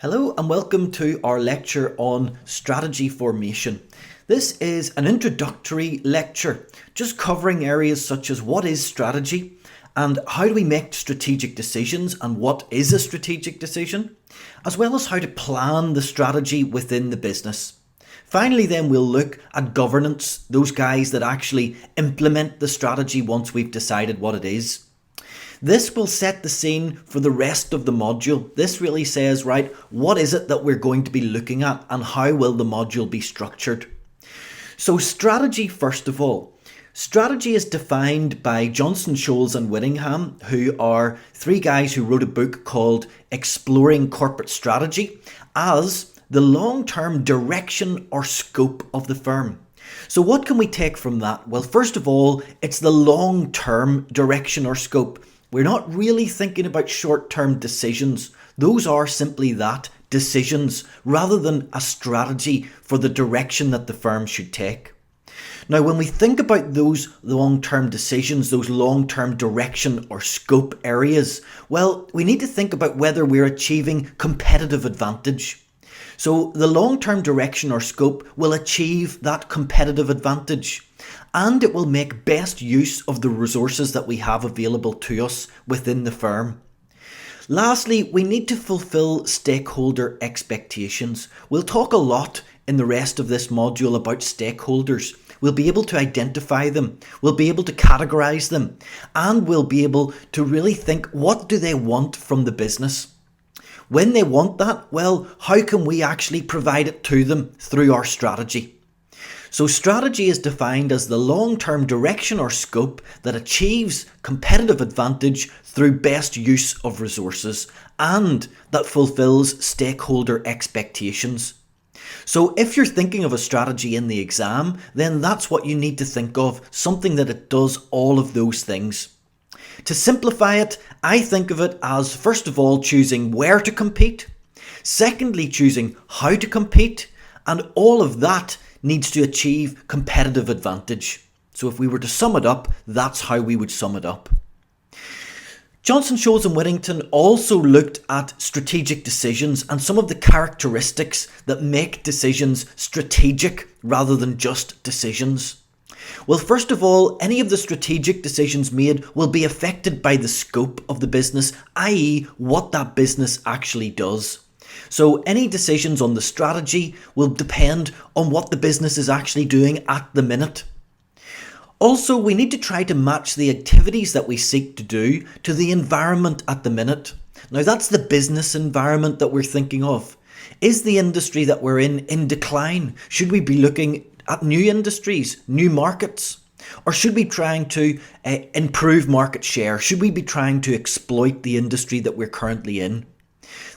Hello and welcome to our lecture on strategy formation. This is an introductory lecture, just covering areas such as what is strategy and how do we make strategic decisions and what is a strategic decision, as well as how to plan the strategy within the business. Finally then we'll look at governance, those guys that actually implement the strategy once we've decided what it is. This will set the scene for the rest of the module. This really says, right, what is it that we're going to be looking at and how will the module be structured? So strategy, first of all. Strategy is defined by Johnson, Scholes and Whittingham, who are three guys who wrote a book called Exploring Corporate Strategy, as the long-term direction or scope of the firm. So what can we take from that? Well, first of all, it's the long-term direction or scope. We're not really thinking about short-term decisions. Those are simply that, decisions, rather than a strategy for the direction that the firm should take. Now, when we think about those long-term decisions, those long-term direction or scope areas, well, we need to think about whether we're achieving competitive advantage. So the long-term direction or scope will achieve that competitive advantage, and it will make best use of the resources that we have available to us within the firm. Lastly, we need to fulfill stakeholder expectations. We'll talk a lot in the rest of this module about stakeholders. We'll be able to identify them, we'll be able to categorize them, and we'll be able to really think, what do they want from the business? When they want that, well, how can we actually provide it to them through our strategy? So strategy is defined as the long-term direction or scope that achieves competitive advantage through best use of resources and that fulfills stakeholder expectations. So if you're thinking of a strategy in the exam, then that's what you need to think of, something that it does all of those things. To simplify it, I think of it as, first of all, choosing where to compete, secondly, choosing how to compete, and all of that needs to achieve competitive advantage. So if we were to sum it up, that's how we would sum it up. Johnson, Scholes and Whittingham also looked at strategic decisions and some of the characteristics that make decisions strategic rather than just decisions. Well, first of all, any of the strategic decisions made will be affected by the scope of the business, i.e. what that business actually does. So any decisions on the strategy will depend on what the business is actually doing at the minute. Also, we need to try to match the activities that we seek to do to the environment at the minute. Now, that's the business environment that we're thinking of. Is the industry that we're in decline? Should we be looking at new industries, new markets? Or should we be trying to improve market share? Should we be trying to exploit the industry that we're currently in?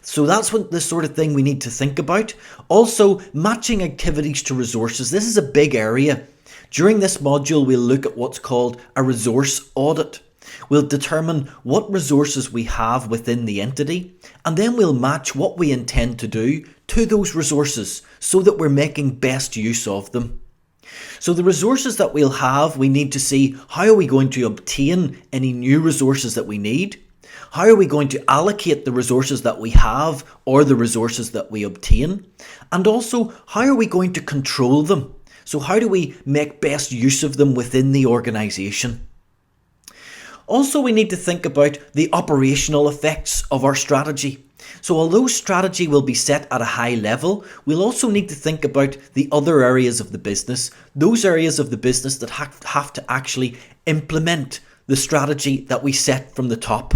So that's what the sort of thing we need to think about. Also, matching activities to resources. This is a big area. During this module, we'll look at what's called a resource audit. We'll determine what resources we have within the entity, and then we'll match what we intend to do to those resources so that we're making best use of them. So the resources that we'll have, we need to see how are we going to obtain any new resources that we need? How are we going to allocate the resources that we have or the resources that we obtain? And also, how are we going to control them? So how do we make best use of them within the organisation? Also, we need to think about the operational effects of our strategy. So although strategy will be set at a high level, we'll also need to think about the other areas of the business, those areas of the business that have to actually implement the strategy that we set from the top.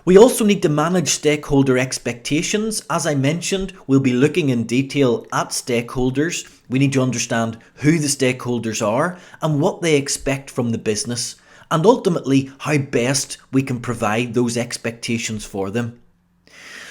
We also need to manage stakeholder expectations. As I mentioned, we'll be looking in detail at stakeholders. We need to understand who the stakeholders are and what they expect from the business, and ultimately how best we can provide those expectations for them.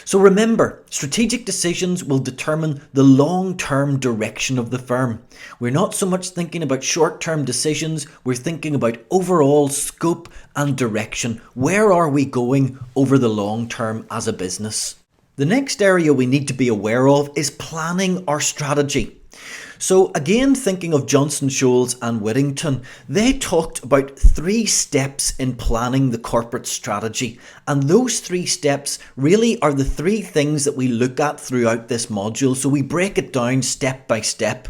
So remember, strategic decisions will determine the long-term direction of the firm. We're not so much thinking about short-term decisions, we're thinking about overall scope and direction. Where are we going over the long term as a business? The next area we need to be aware of is planning our strategy. So again, thinking of Johnson, Scholes and Whittington, they talked about 3 steps in planning the corporate strategy. And those 3 steps really are the 3 things that we look at throughout this module. So we break it down step by step.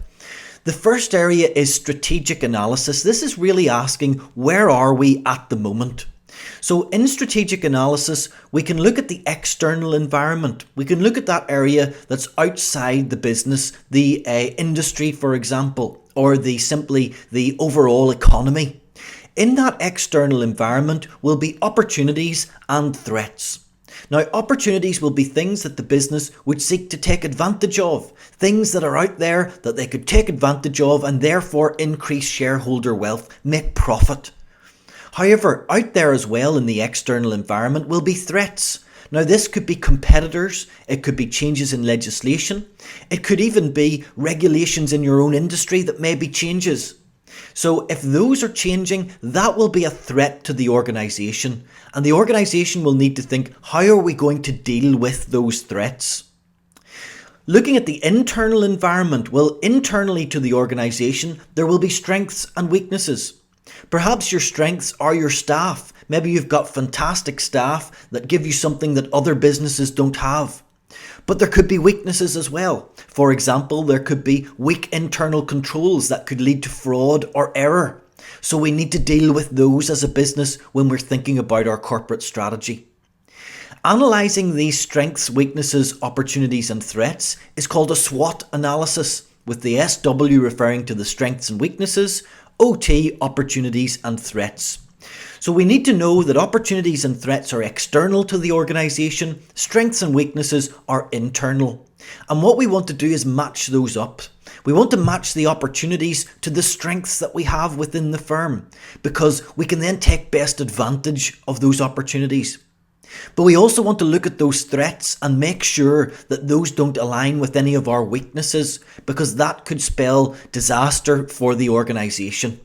The first area is strategic analysis. This is really asking, where are we at the moment? So in strategic analysis, we can look at the external environment. We can look at that area that's outside the business, the industry, for example, or simply the overall economy. In that external environment will be opportunities and threats. Now, opportunities will be things that the business would seek to take advantage of, things that are out there that they could take advantage of and therefore increase shareholder wealth, make profit. However, out there as well in the external environment will be threats. Now, this could be competitors, it could be changes in legislation, it could even be regulations in your own industry that may be changes. So if those are changing, that will be a threat to the organisation, and the organisation will need to think, how are we going to deal with those threats? Looking at the internal environment, well, internally to the organisation, there will be strengths and weaknesses. Perhaps your strengths are your staff. Maybe you've got fantastic staff that give you something that other businesses don't have. But there could be weaknesses as well. For example, there could be weak internal controls that could lead to fraud or error. So we need to deal with those as a business when we're thinking about our corporate strategy. Analysing these strengths, weaknesses, opportunities and threats is called a SWOT analysis, with the SW referring to the strengths and weaknesses, OT, opportunities and threats. So we need to know that opportunities and threats are external to the organisation, strengths and weaknesses are internal. And what we want to do is match those up. We want to match the opportunities to the strengths that we have within the firm, because we can then take best advantage of those opportunities. But we also want to look at those threats and make sure that those don't align with any of our weaknesses, because that could spell disaster for the organisation.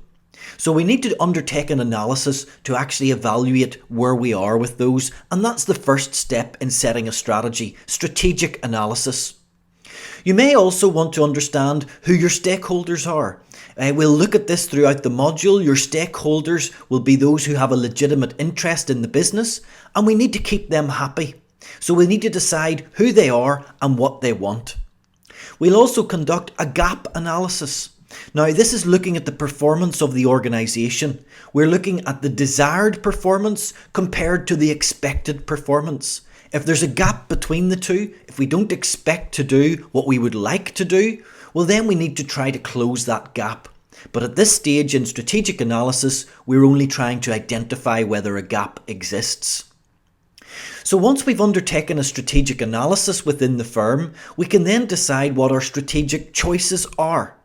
So we need to undertake an analysis to actually evaluate where we are with those, and that's the first step in setting a strategy, strategic analysis. You may also want to understand who your stakeholders are. We'll look at this throughout the module. Your stakeholders will be those who have a legitimate interest in the business, and we need to keep them happy. So we need to decide who they are and what they want. We'll also conduct a gap analysis. Now, this is looking at the performance of the organisation. We're looking at the desired performance compared to the expected performance. If there's a gap between the two, if we don't expect to do what we would like to do, well then we need to try to close that gap. But at this stage in strategic analysis, we're only trying to identify whether a gap exists. So once we've undertaken a strategic analysis within the firm, we can then decide what our strategic choices are.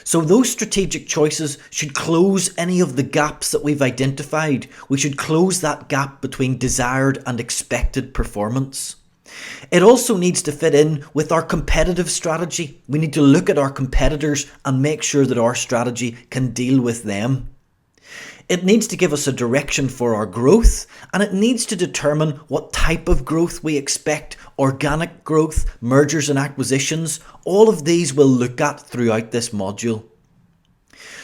So those strategic choices should close any of the gaps that we've identified. We should close that gap between desired and expected performance. It also needs to fit in with our competitive strategy. We need to look at our competitors and make sure that our strategy can deal with them. It needs to give us a direction for our growth, and it needs to determine what type of growth we expect, organic growth, mergers and acquisitions. All of these we'll look at throughout this module.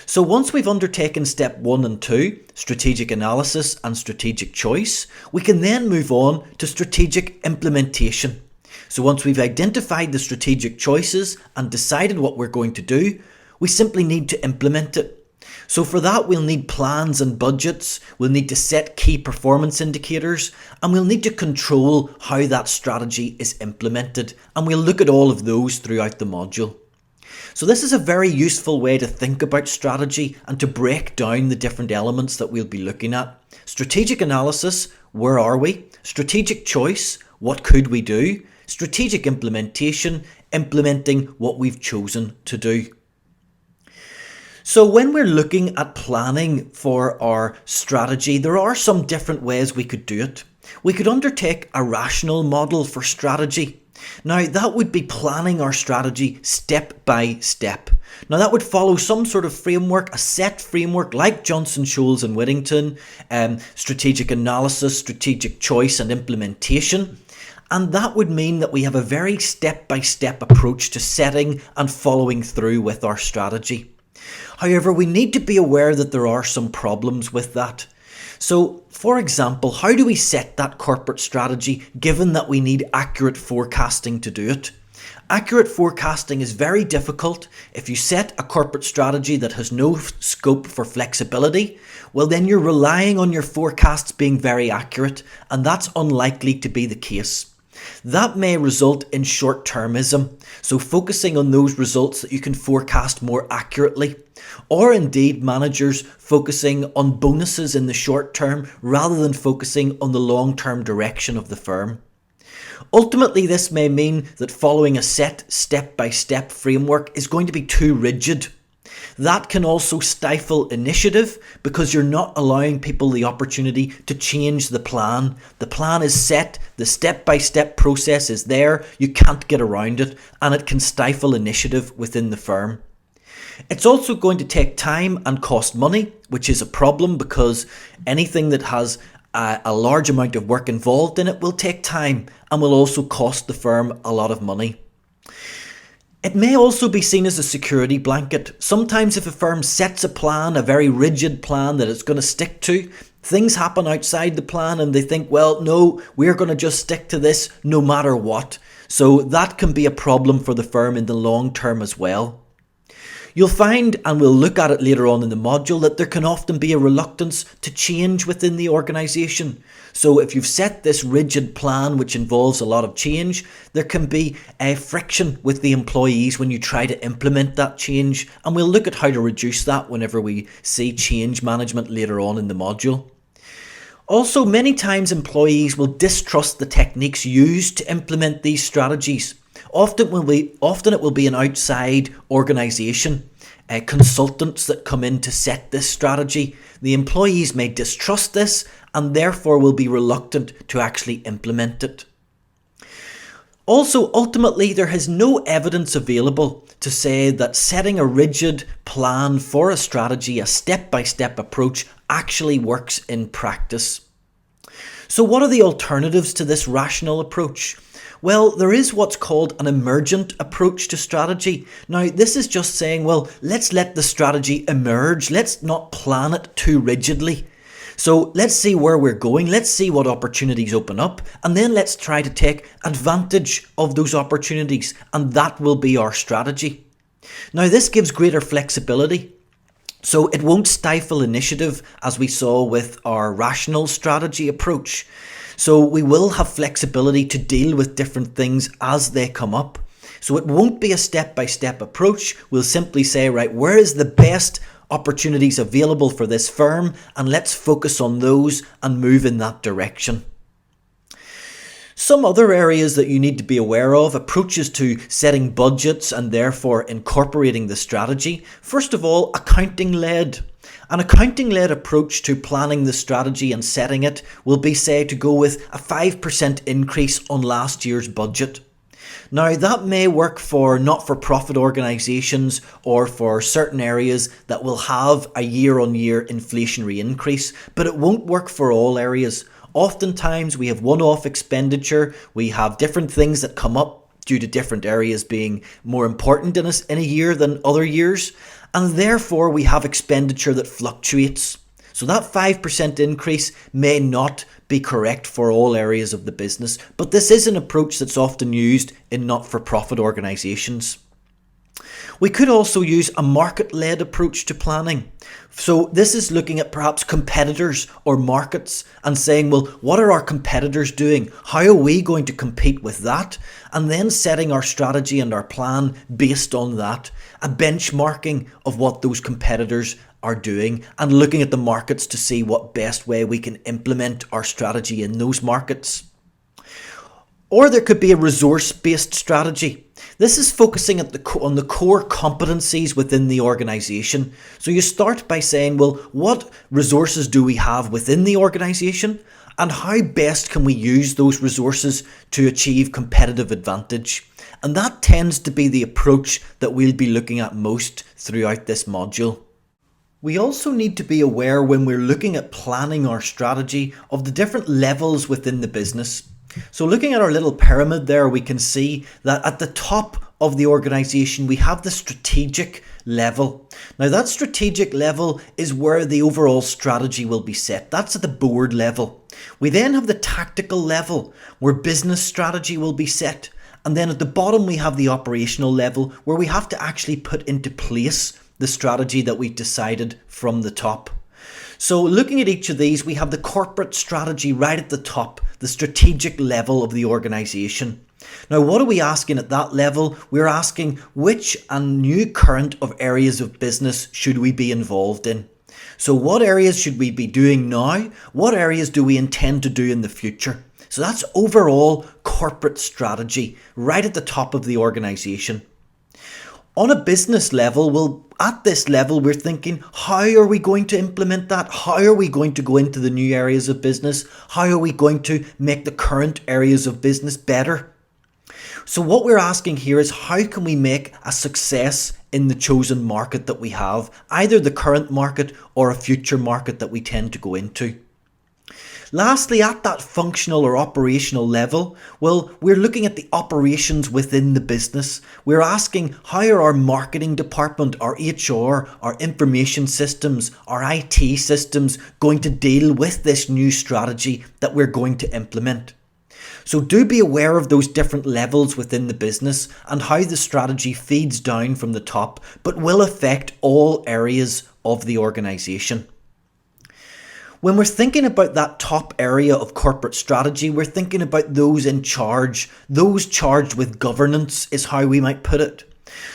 So once we've undertaken step 1 and 2, strategic analysis and strategic choice, we can then move on to strategic implementation. So once we've identified the strategic choices and decided what we're going to do, we simply need to implement it. So for that, we'll need plans and budgets, we'll need to set key performance indicators, and we'll need to control how that strategy is implemented. And we'll look at all of those throughout the module. So this is a very useful way to think about strategy and to break down the different elements that we'll be looking at. Strategic analysis, where are we? Strategic choice, what could we do? Strategic implementation, implementing what we've chosen to do. So when we're looking at planning for our strategy, there are some different ways we could do it. We could undertake a rational model for strategy. Now that would be planning our strategy step by step. Now that would follow some sort of framework, a set framework like Johnson, Scholes and Whittington, strategic analysis, strategic choice and implementation. And that would mean that we have a very step-by-step approach to setting and following through with our strategy. However, we need to be aware that there are some problems with that. So, for example, how do we set that corporate strategy given that we need accurate forecasting to do it? Accurate forecasting is very difficult. If you set a corporate strategy that has no scope for flexibility, well then you're relying on your forecasts being very accurate, and that's unlikely to be the case. That may result in short-termism, so focusing on those results that you can forecast more accurately, or indeed managers focusing on bonuses in the short term rather than focusing on the long-term direction of the firm. Ultimately, this may mean that following a set step-by-step framework is going to be too rigid. That can also stifle initiative because you're not allowing people the opportunity to change the plan. The plan is set, the step-by-step process is there, you can't get around it, and it can stifle initiative within the firm. It's also going to take time and cost money, which is a problem because anything that has a large amount of work involved in it will take time and will also cost the firm a lot of money. It may also be seen as a security blanket. Sometimes if a firm sets a plan, a very rigid plan that it's going to stick to, things happen outside the plan and they think, well, no, we're going to just stick to this no matter what. So that can be a problem for the firm in the long term as well. You'll find, and we'll look at it later on in the module, that there can often be a reluctance to change within the organisation. So if you've set this rigid plan which involves a lot of change, there can be a friction with the employees when you try to implement that change. And we'll look at how to reduce that whenever we see change management later on in the module. Also, many times employees will distrust the techniques used to implement these strategies. Often it will be an outside organisation, consultants that come in to set this strategy. The employees may distrust this and therefore will be reluctant to actually implement it. Also, ultimately, there is no evidence available to say that setting a rigid plan for a strategy, a step-by-step approach, actually works in practice. So what are the alternatives to this rational approach? Well, there is what's called an emergent approach to strategy. Now, this is just saying, well, let's let the strategy emerge. Let's not plan it too rigidly. So let's see where we're going. Let's see what opportunities open up. And then let's try to take advantage of those opportunities. And that will be our strategy. Now, this gives greater flexibility. So it won't stifle initiative as we saw with our rational strategy approach. So we will have flexibility to deal with different things as they come up. So it won't be a step-by-step approach. We'll simply say, right, where is the best opportunities available for this firm? And let's focus on those and move in that direction. Some other areas that you need to be aware of, approaches to setting budgets and therefore incorporating the strategy. First of all, accounting-led. An accounting-led approach to planning the strategy and setting it will be, say, to go with a 5% increase on last year's budget. Now, that may work for not-for-profit organisations or for certain areas that will have a year-on-year inflationary increase, but it won't work for all areas. Oftentimes, we have one-off expenditure, we have different things that come up due to different areas being more important in a year than other years. And therefore we have expenditure that fluctuates. So that 5% increase may not be correct for all areas of the business, but this is an approach that's often used in not-for-profit organisations. We could also use a market-led approach to planning. So this is looking at perhaps competitors or markets and saying, well, what are our competitors doing? How are we going to compete with that? And then setting our strategy and our plan based on that. A benchmarking of what those competitors are doing and looking at the markets to see what best way we can implement our strategy in those markets. Or there could be a resource-based strategy. This is focusing on the core competencies within the organisation. So you start by saying, well, what resources do we have within the organisation and how best can we use those resources to achieve competitive advantage? And that tends to be the approach that we'll be looking at most throughout this module. We also need to be aware when we're looking at planning our strategy of the different levels within the business. So looking at our little pyramid there, we can see that at the top of the organization, we have the strategic level. Now that strategic level is where the overall strategy will be set. That's at the board level. We then have the tactical level where business strategy will be set. And then at the bottom, we have the operational level where we have to actually put into place the strategy that we've decided from the top. So looking at each of these, we have the corporate strategy right at the top, the strategic level of the organization. Now, what are we asking at that level? We're asking which and new current of areas of business should we be involved in? So what areas should we be doing now? What areas do we intend to do in the future? So that's overall corporate strategy right at the top of the organization. On a business level, at this level, we're thinking, how are we going to implement that? How are we going to go into the new areas of business? How are we going to make the current areas of business better? So what we're asking here is, how can we make a success in the chosen market that we have, either the current market or a future market that we tend to go into? Lastly, at that functional or operational level, well, we're looking at the operations within the business. We're asking, how are our marketing department, our HR, our information systems, our IT systems going to deal with this new strategy that we're going to implement? So do be aware of those different levels within the business and how the strategy feeds down from the top, but will affect all areas of the organisation. When we're thinking about that top area of corporate strategy, we're thinking about those in charge. Those charged with governance is how we might put it.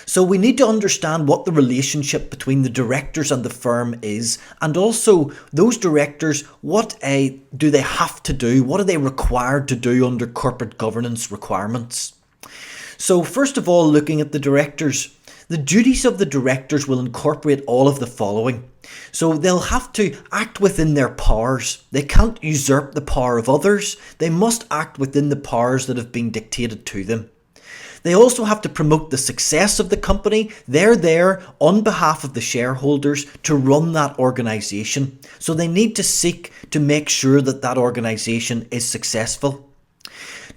So we need to understand what the relationship between the directors and the firm is, and also those directors, what do they have to do? What are they required to do under corporate governance requirements? So first of all, looking at the directors, the duties of the directors will incorporate all of the following. So they'll have to act within their powers. They can't usurp the power of others. They must act within the powers that have been dictated to them. They also have to promote the success of the company. They're there on behalf of the shareholders to run that organisation. So they need to seek to make sure that that organisation is successful.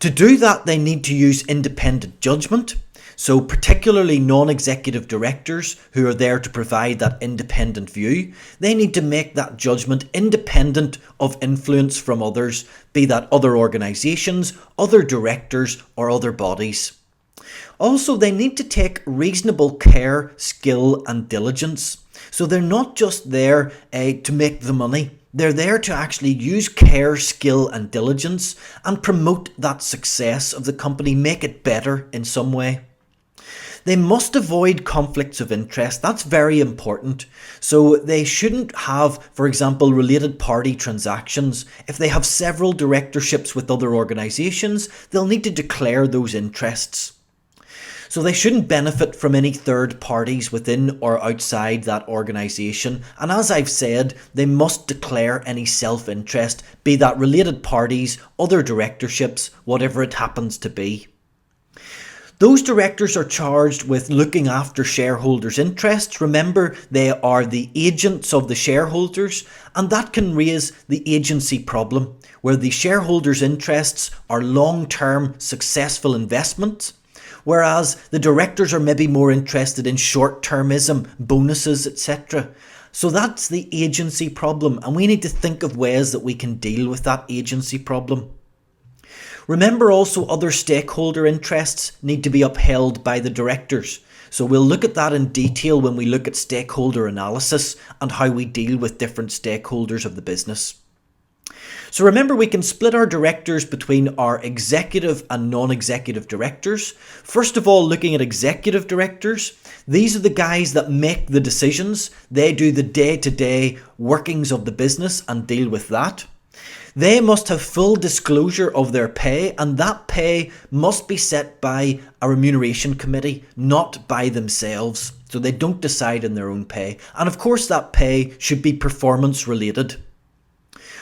To do that, they need to use independent judgment. So particularly non-executive directors who are there to provide that independent view, they need to make that judgment independent of influence from others, be that other organisations, other directors or other bodies. Also, they need to take reasonable care, skill and diligence. So they're not just there to make the money. They're there to actually use care, skill and diligence and promote that success of the company, make it better in some way. They must avoid conflicts of interest. That's very important. So they shouldn't have, for example, related party transactions. If they have several directorships with other organisations, they'll need to declare those interests. So they shouldn't benefit from any third parties within or outside that organisation. And as I've said, they must declare any self-interest, be that related parties, other directorships, whatever it happens to be. Those directors are charged with looking after shareholders' interests. Remember, they are the agents of the shareholders, and that can raise the agency problem, where the shareholders' interests are long-term successful investments, whereas the directors are maybe more interested in short-termism, bonuses, etc. So that's the agency problem, and we need to think of ways that we can deal with that agency problem. Remember also, other stakeholder interests need to be upheld by the directors. So we'll look at that in detail when we look at stakeholder analysis and how we deal with different stakeholders of the business. So remember, we can split our directors between our executive and non-executive directors. First of all, looking at executive directors, these are the guys that make the decisions. They do the day-to-day workings of the business and deal with that. They must have full disclosure of their pay, and that pay must be set by a remuneration committee, not by themselves. So they don't decide on their own pay. And of course, that pay should be performance related.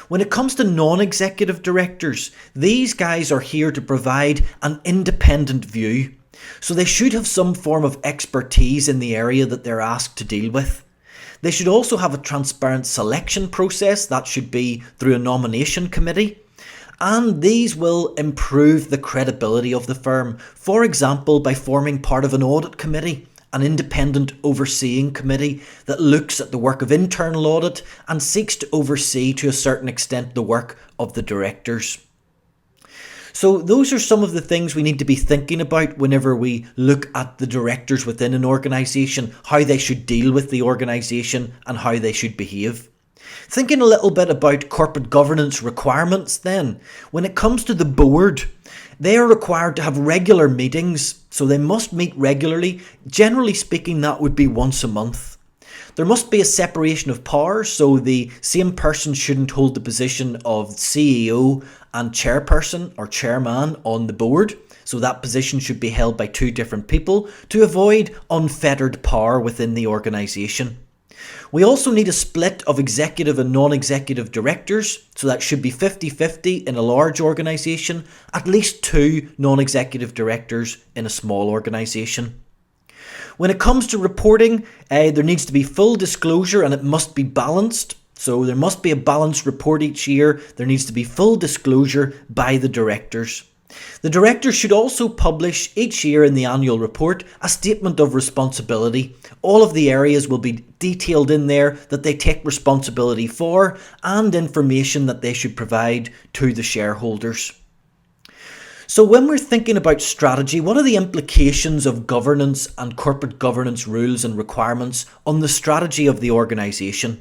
When it comes to non-executive directors, these guys are here to provide an independent view. So they should have some form of expertise in the area that they're asked to deal with. They should also have a transparent selection process. That should be through a nomination committee. And these will improve the credibility of the firm, for example by forming part of an audit committee, an independent overseeing committee that looks at the work of internal audit and seeks to oversee to a certain extent the work of the directors. So those are some of the things we need to be thinking about whenever we look at the directors within an organisation, how they should deal with the organisation and how they should behave. Thinking a little bit about corporate governance requirements then, when it comes to the board, they are required to have regular meetings, so they must meet regularly. Generally speaking, that would be once a month. There must be a separation of powers, so the same person shouldn't hold the position of CEO and chairperson or chairman on the board. So that position should be held by two different people to avoid unfettered power within the organisation. We also need a split of executive and non-executive directors, so that should be 50-50 in a large organisation, at least 2 non-executive directors in a small organisation. When it comes to reporting, there needs to be full disclosure and it must be balanced. So there must be a balanced report each year. There needs to be full disclosure by the directors. The directors should also publish each year in the annual report a statement of responsibility. All of the areas will be detailed in there that they take responsibility for and information that they should provide to the shareholders. So when we're thinking about strategy, what are the implications of governance and corporate governance rules and requirements on the strategy of the organisation?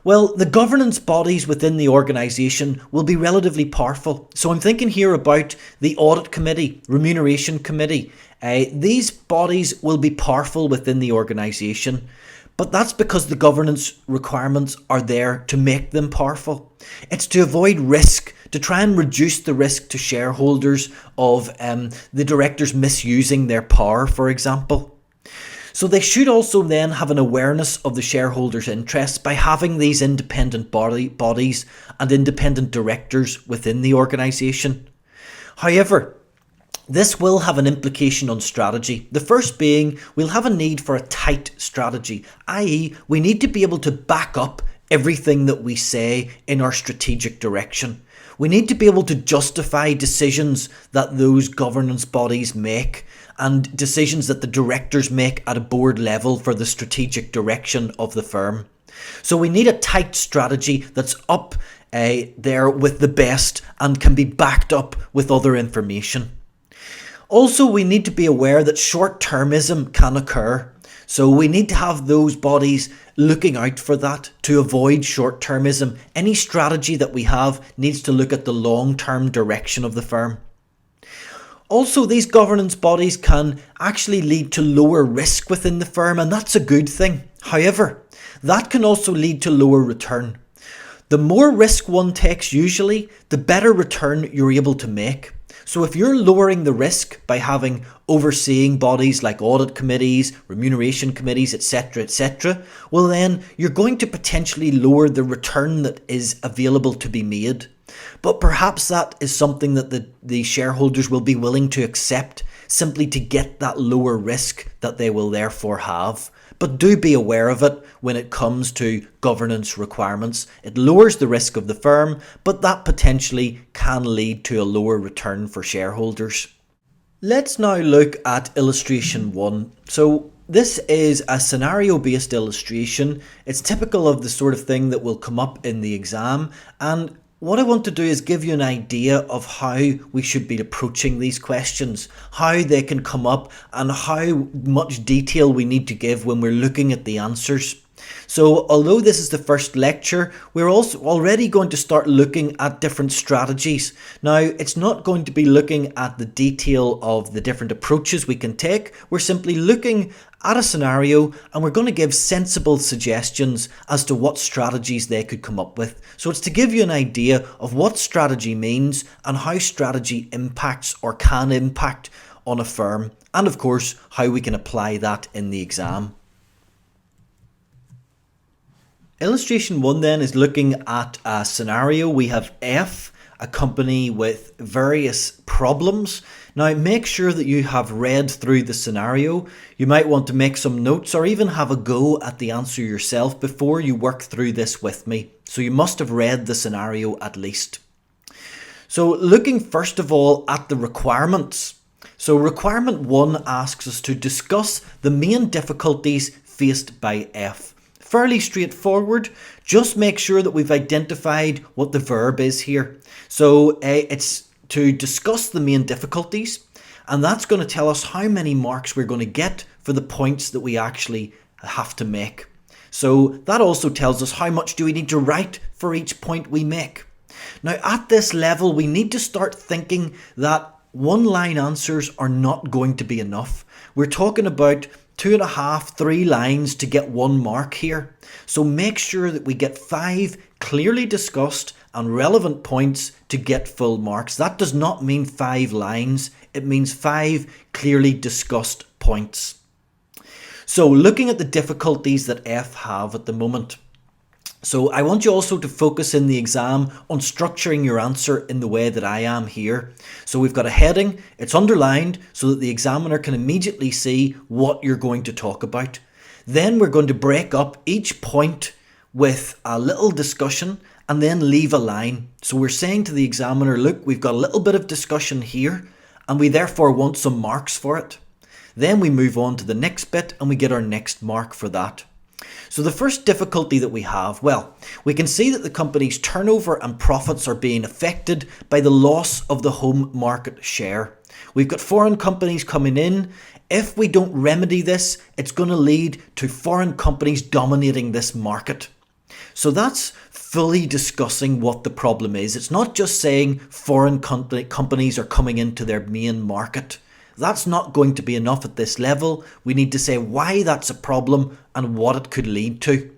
Well, the governance bodies within the organisation will be relatively powerful. So I'm thinking here about the Audit Committee, Remuneration Committee. These bodies will be powerful within the organisation, but that's because the governance requirements are there to make them powerful. It's to avoid risk, to try and reduce the risk to shareholders of the directors misusing their power, for example. So they should also then have an awareness of the shareholders' interests by having these independent bodies and independent directors within the organisation. However, this will have an implication on strategy. The first being, we'll have a need for a tight strategy, i.e. we need to be able to back up everything that we say in our strategic direction. We need to be able to justify decisions that those governance bodies make and decisions that the directors make at a board level for the strategic direction of the firm. So we need a tight strategy that's up there with the best and can be backed up with other information. Also, we need to be aware that short-termism can occur. So we need to have those bodies looking out for that to avoid short-termism. Any strategy that we have needs to look at the long-term direction of the firm. Also, these governance bodies can actually lead to lower risk within the firm, and that's a good thing. However, that can also lead to lower return. The more risk one takes usually, the better return you're able to make. So if you're lowering the risk by having overseeing bodies like audit committees, remuneration committees, etc., well then you're going to potentially lower the return that is available to be made. But perhaps that is something that the shareholders will be willing to accept simply to get that lower risk that they will therefore have. But do be aware of it when it comes to governance requirements. It lowers the risk of the firm, but that potentially can lead to a lower return for shareholders. Let's now look at illustration 1. So this is a scenario-based illustration. It's typical of the sort of thing that will come up in the exam, and what I want to do is give you an idea of how we should be approaching these questions, how they can come up and how much detail we need to give when we're looking at the answers. So although this is the first lecture, we're also already going to start looking at different strategies. Now, it's not going to be looking at the detail of the different approaches we can take. We're simply looking at a scenario and we're going to give sensible suggestions as to what strategies they could come up with. So it's to give you an idea of what strategy means and how strategy impacts or can impact on a firm, and of course how we can apply that in the exam. Illustration 1 then is looking at a scenario. We have F, a company with various problems. Now make sure that you have read through the scenario. You might want to make some notes or even have a go at the answer yourself before you work through this with me. So you must have read the scenario at least. So looking first of all at the requirements. So requirement 1 asks us to discuss the main difficulties faced by F. Fairly straightforward. Just make sure that we've identified what the verb is here. So it's to discuss the main difficulties, and that's going to tell us how many marks we're going to get for the points that we actually have to make. So that also tells us how much do we need to write for each point we make. Now at this level, we need to start thinking that one-line answers are not going to be enough. We're talking about 2.5, 3 lines to get 1 mark here. So make sure that we get 5 clearly discussed and relevant points to get full marks. That does not mean 5 lines. It means 5 clearly discussed points. So looking at the difficulties that F have at the moment. So I want you also to focus in the exam on structuring your answer in the way that I am here. So we've got a heading, it's underlined so that the examiner can immediately see what you're going to talk about. Then we're going to break up each point with a little discussion and then leave a line. So we're saying to the examiner, look, we've got a little bit of discussion here and we therefore want some marks for it. Then we move on to the next bit and we get our next mark for that. So the first difficulty that we have, well, we can see that the company's turnover and profits are being affected by the loss of the home market share. We've got foreign companies coming in. If we don't remedy this, it's going to lead to foreign companies dominating this market. So that's fully discussing what the problem is. It's not just saying foreign companies are coming into their main market. That's not going to be enough at this level. We need to say why that's a problem and what it could lead to.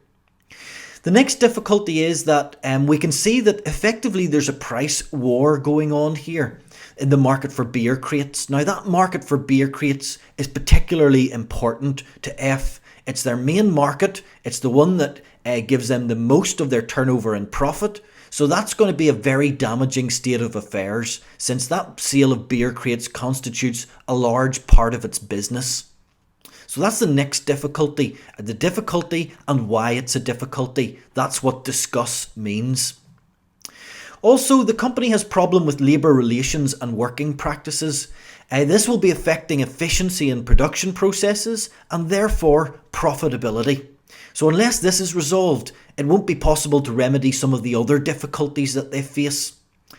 The next difficulty is that we can see that effectively there's a price war going on here in the market for beer crates. Now that market for beer crates is particularly important to F. It's their main market. It's the one that gives them the most of their turnover and profit. So that's going to be a very damaging state of affairs since that sale of beer crates constitutes a large part of its business. So that's the next difficulty. The difficulty and why it's a difficulty. That's what discuss means. Also, the company has problem with labour relations and working practices. This will be affecting efficiency in production processes and therefore profitability. So unless this is resolved, it won't be possible to remedy some of the other difficulties that they face.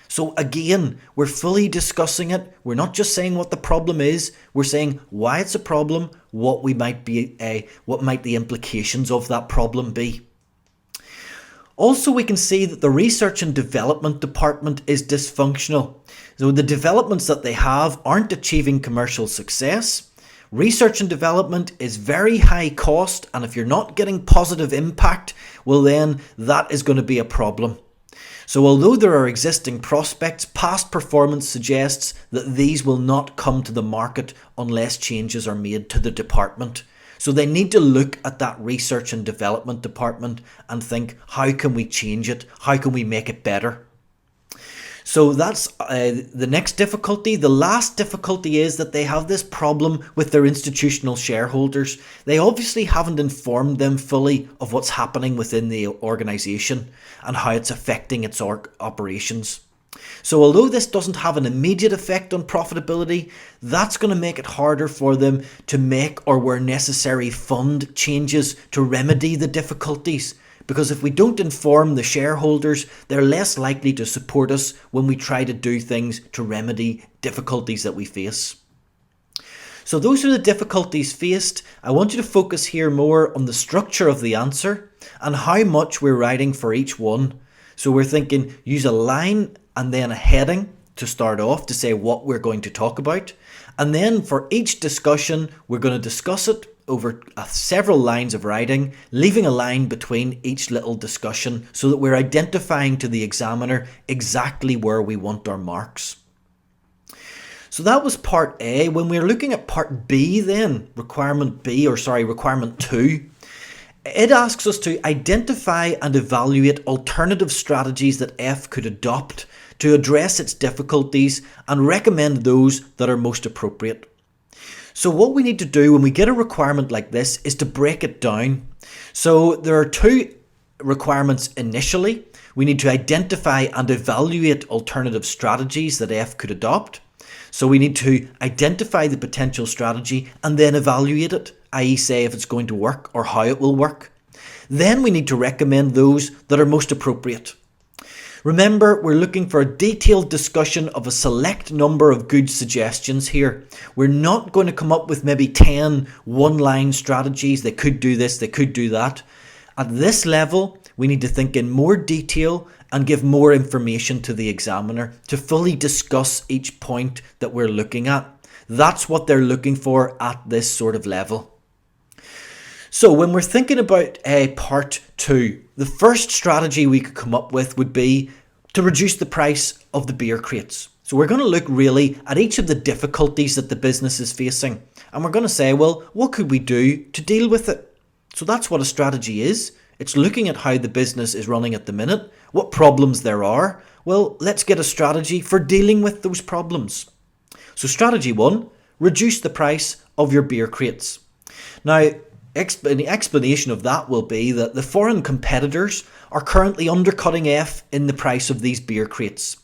So again, we're fully discussing it. We're not just saying what the problem is. We're saying why it's a problem, what might the implications of that problem be. Also, we can see that the research and development department is dysfunctional. So the developments that they have aren't achieving commercial success. Research and development is very high cost, and if you're not getting positive impact, well then that is going to be a problem. So although there are existing prospects, past performance suggests that these will not come to the market unless changes are made to the department. So they need to look at that research and development department and think, how can we change it? How can we make it better? So that's the next difficulty. The last difficulty is that they have this problem with their institutional shareholders. They obviously haven't informed them fully of what's happening within the organisation and how it's affecting its operations. So although this doesn't have an immediate effect on profitability, that's going to make it harder for them to make or where necessary fund changes to remedy the difficulties. Because if we don't inform the shareholders, they're less likely to support us when we try to do things to remedy difficulties that we face. So those are the difficulties faced. I want you to focus here more on the structure of the answer and how much we're writing for each one. So we're thinking use a line and then a heading to start off to say what we're going to talk about. And then for each discussion, we're going to discuss it over several lines of writing, leaving a line between each little discussion so that we're identifying to the examiner exactly where we want our marks. So that was part A. When we're looking at part B then, requirement 2, it asks us to identify and evaluate alternative strategies that F could adopt to address its difficulties and recommend those that are most appropriate. So what we need to do when we get a requirement like this is to break it down. So there are 2 requirements initially. We need to identify and evaluate alternative strategies that F could adopt. So we need to identify the potential strategy and then evaluate it, i.e. say if it's going to work or how it will work. Then we need to recommend those that are most appropriate. Remember, we're looking for a detailed discussion of a select number of good suggestions here. We're not going to come up with maybe 10 one-line strategies. They could do this, they could do that. At this level, we need to think in more detail and give more information to the examiner to fully discuss each point that we're looking at. That's what they're looking for at this sort of level. So when we're thinking about part 2, the first strategy we could come up with would be to reduce the price of the beer crates. So we're going to look really at each of the difficulties that the business is facing. And we're going to say, well, what could we do to deal with it? So that's what a strategy is. It's looking at how the business is running at the minute, what problems there are. Well, let's get a strategy for dealing with those problems. So strategy 1, reduce the price of your beer crates. Now, the explanation of that will be that the foreign competitors are currently undercutting F in the price of these beer crates.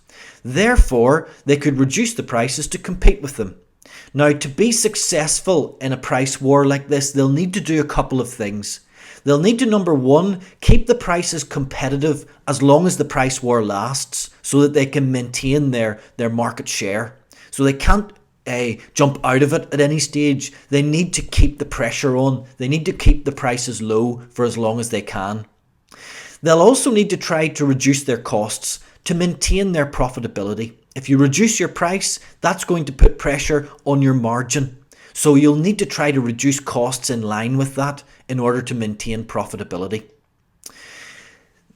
Therefore, they could reduce the prices to compete with them. Now, to be successful in a price war like this, they'll need to do a couple of things. They'll need to, number 1, keep the prices competitive as long as the price war lasts so that they can maintain their market share. So they can't jump out of it at any stage. They need to keep the pressure on. They need to keep the prices low for as long as they can. They'll also need to try to reduce their costs to maintain their profitability. If you reduce your price, that's going to put pressure on your margin. So you'll need to try to reduce costs in line with that in order to maintain profitability.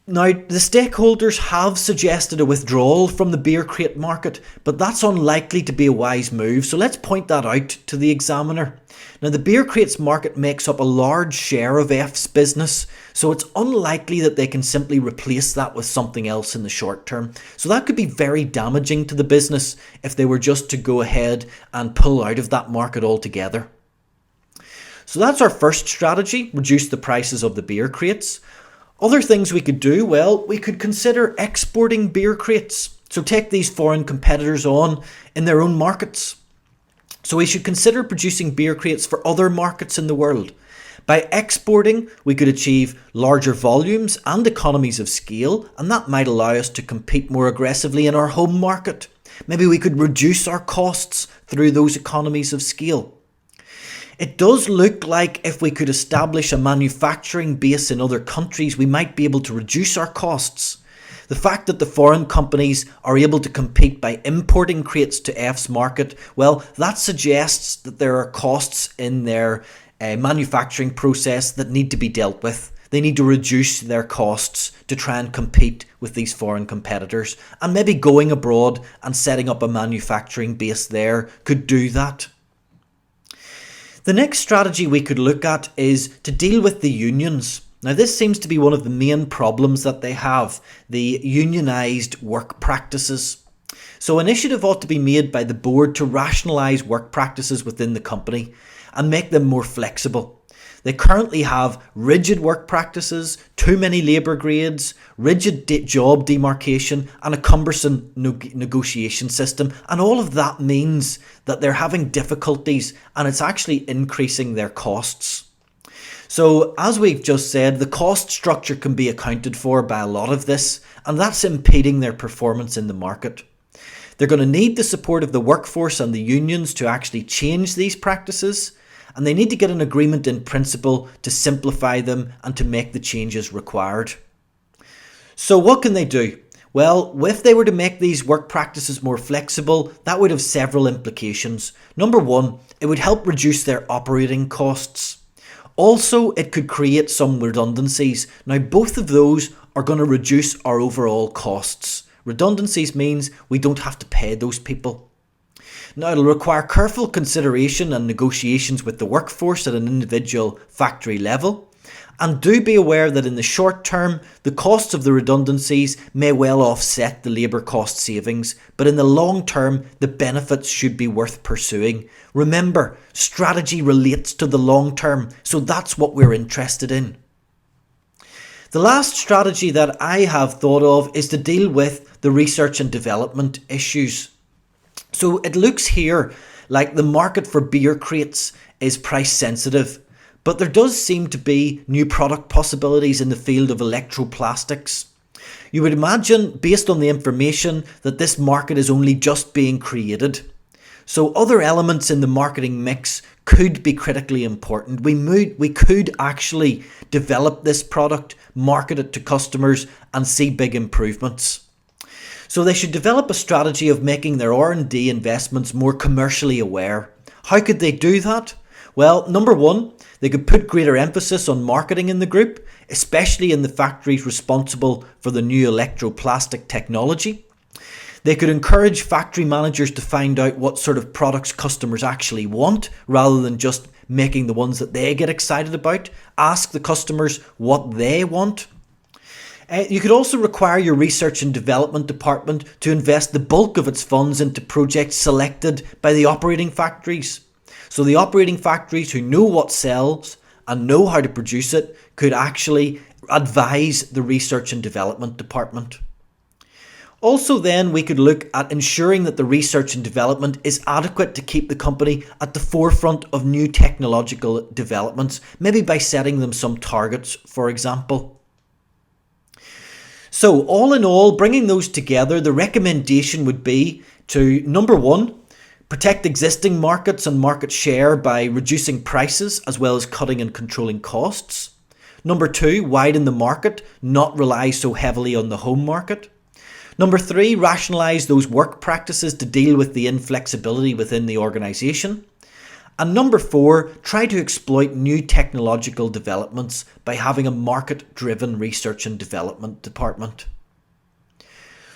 Now, the stakeholders have suggested a withdrawal from the beer crate market, but that's unlikely to be a wise move, so let's point that out to the examiner. Now, the beer crates market makes up a large share of F's business, so it's unlikely that they can simply replace that with something else in the short term. So that could be very damaging to the business if they were just to go ahead and pull out of that market altogether. So that's our first strategy, reduce the prices of the beer crates. Other things we could do, well, we could consider exporting beer crates. So take these foreign competitors on in their own markets. So we should consider producing beer crates for other markets in the world. By exporting, we could achieve larger volumes and economies of scale, and that might allow us to compete more aggressively in our home market. Maybe we could reduce our costs through those economies of scale. It does look like if we could establish a manufacturing base in other countries, we might be able to reduce our costs. The fact that the foreign companies are able to compete by importing crates to F's market, well, that suggests that there are costs in their manufacturing process that need to be dealt with. They need to reduce their costs to try and compete with these foreign competitors. And maybe going abroad and setting up a manufacturing base there could do that. The next strategy we could look at is to deal with the unions. Now, this seems to be one of the main problems that they have, the unionized work practices. So initiative ought to be made by the board to rationalise work practices within the company and make them more flexible. They currently have rigid work practices, too many labour grades, rigid job demarcation and a cumbersome negotiation system, and all of that means that they're having difficulties and it's actually increasing their costs. So as we've just said, the cost structure can be accounted for by a lot of this, and that's impeding their performance in the market. They're going to need the support of the workforce and the unions to actually change these practices, and they need to get an agreement in principle to simplify them and to make the changes required. So what can they do? Well, if they were to make these work practices more flexible, that would have several implications. Number 1, it would help reduce their operating costs. Also, it could create some redundancies. Now, both of those are going to reduce our overall costs. Redundancies means we don't have to pay those people. Now, it'll require careful consideration and negotiations with the workforce at an individual factory level. And do be aware that in the short term, the costs of the redundancies may well offset the labour cost savings, but in the long term, the benefits should be worth pursuing. Remember, strategy relates to the long term, so that's what we're interested in. The last strategy that I have thought of is to deal with the research and development issues. So it looks here like the market for beer crates is price sensitive, but there does seem to be new product possibilities in the field of electroplastics. You would imagine, based on the information, that this market is only just being created. So other elements in the marketing mix could be critically important. We could actually develop this product, market it to customers, and see big improvements. So they should develop a strategy of making their R&D investments more commercially aware. How could they do that? Well, number one, they could put greater emphasis on marketing in the group, especially in the factories responsible for the new electroplastic technology. They could encourage factory managers to find out what sort of products customers actually want, rather than just making the ones that they get excited about. Ask the customers what they want. You could also require your research and development department to invest the bulk of its funds into projects selected by the operating factories. So the operating factories who know what sells and know how to produce it could actually advise the research and development department. Also then, we could look at ensuring that the research and development is adequate to keep the company at the forefront of new technological developments, maybe by setting them some targets, for example. So all in all, bringing those together, the recommendation would be to, number one, protect existing markets and market share by reducing prices as well as cutting and controlling costs. Number two, widen the market, not rely so heavily on the home market. Number three, rationalise those work practices to deal with the inflexibility within the organisation. And number four, try to exploit new technological developments by having a market-driven research and development department.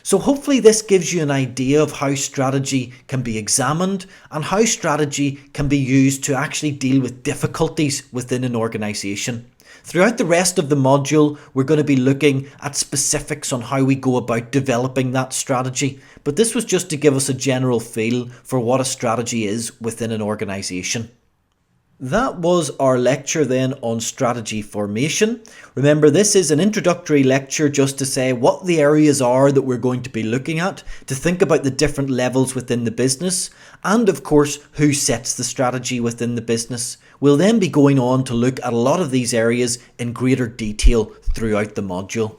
So hopefully this gives you an idea of how strategy can be examined and how strategy can be used to actually deal with difficulties within an organisation. Throughout the rest of the module, we're going to be looking at specifics on how we go about developing that strategy. But this was just to give us a general feel for what a strategy is within an organisation. That was our lecture then on strategy formation. Remember, this is an introductory lecture just to say what the areas are that we're going to be looking at, to think about the different levels within the business, and of course, who sets the strategy within the business. We'll then be going on to look at a lot of these areas in greater detail throughout the module.